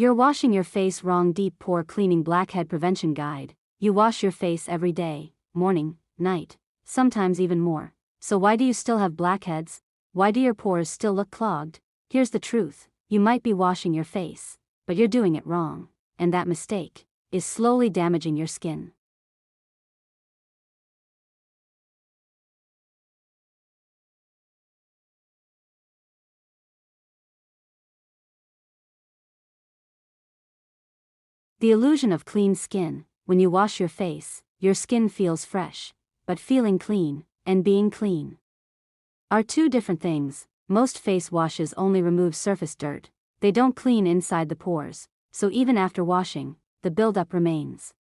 You're washing your face wrong. Deep pore cleaning blackhead prevention guide. You wash your face every day, morning, night, sometimes even more. So why do you still have blackheads? Why do your pores still look clogged? Here's the truth. You might be washing your face, but you're doing it wrong, and that mistake is slowly damaging your skin. The illusion of clean skin. When you wash your face, your skin feels fresh, but feeling clean and being clean are two different things. Most face washes only remove surface dirt. They don't clean inside the pores, so even after washing, the buildup remains.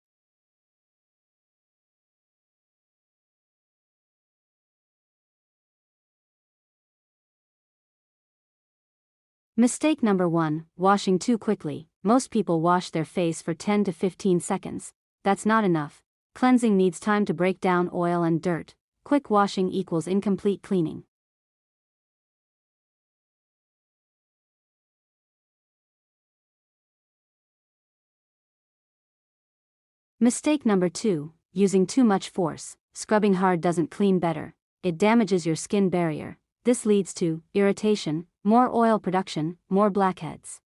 Mistake number 1, washing too quickly. Most people wash their face for 10 to 15 seconds. That's not enough. Cleansing needs time to break down oil and dirt. Quick washing equals incomplete cleaning. Mistake number 2, using too much force. Scrubbing hard doesn't clean better. It damages your skin barrier. This leads to irritation, more oil production, more blackheads.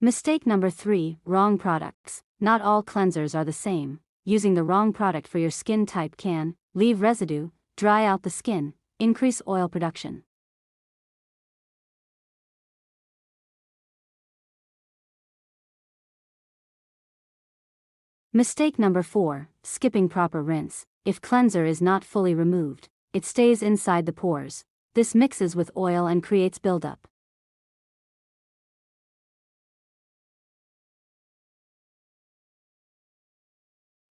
Mistake number 3, wrong products. Not all cleansers are the same. Using the wrong product for your skin type can leave residue, dry out the skin, increase oil production. Mistake number 4, skipping proper rinse. If cleanser is not fully removed, it stays inside the pores. This mixes with oil and creates buildup.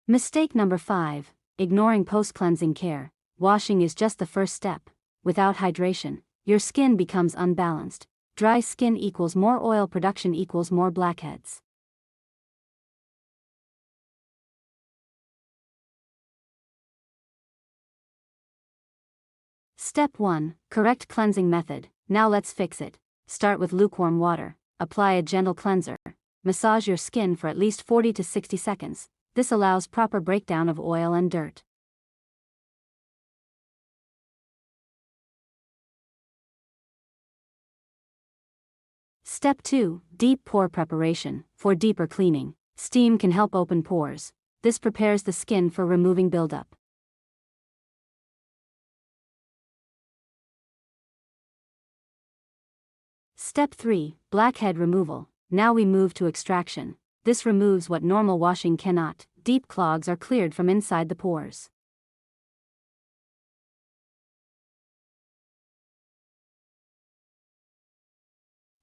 Mistake number 5, ignoring post-cleansing care. Washing is just the first step. Without hydration, your skin becomes unbalanced. Dry skin equals more oil production equals more blackheads. Step 1, correct cleansing method. Now let's fix it. Start with lukewarm water. Apply a gentle cleanser. Massage your skin for at least 40 to 60 seconds. This allows proper breakdown of oil and dirt. Step 2, deep pore preparation. For deeper cleaning, steam can help open pores. This prepares the skin for removing buildup. Step 3, blackhead removal. Now we move to extraction. This removes what normal washing cannot. Deep clogs are cleared from inside the pores.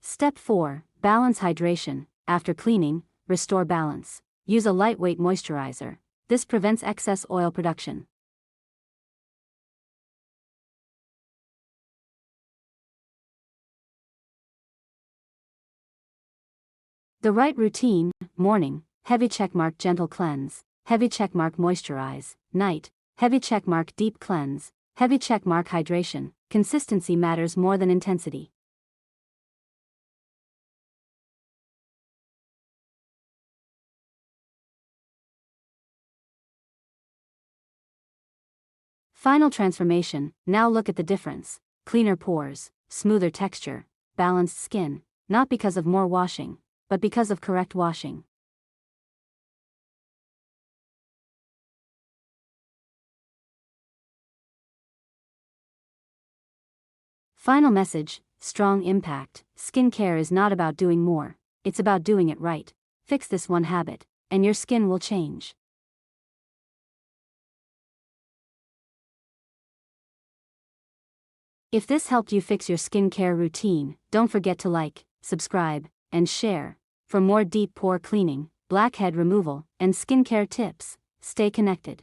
Step 4, balance hydration. After cleaning, restore balance. Use a lightweight moisturizer. This prevents excess oil production. The right routine: morning, heavy checkmark gentle cleanse, heavy checkmark moisturize, night, heavy checkmark deep cleanse, heavy checkmark hydration. Consistency matters more than intensity. Final transformation. Now look at the difference. Cleaner pores, smoother texture, balanced skin, not because of more washing, but because of correct washing. Final message: strong impact. Skincare is not about doing more, it's about doing it right. Fix this one habit, and your skin will change. If this helped you fix your skincare routine, don't forget to like, subscribe, and share. For more deep pore cleaning, blackhead removal, and skincare tips, stay connected.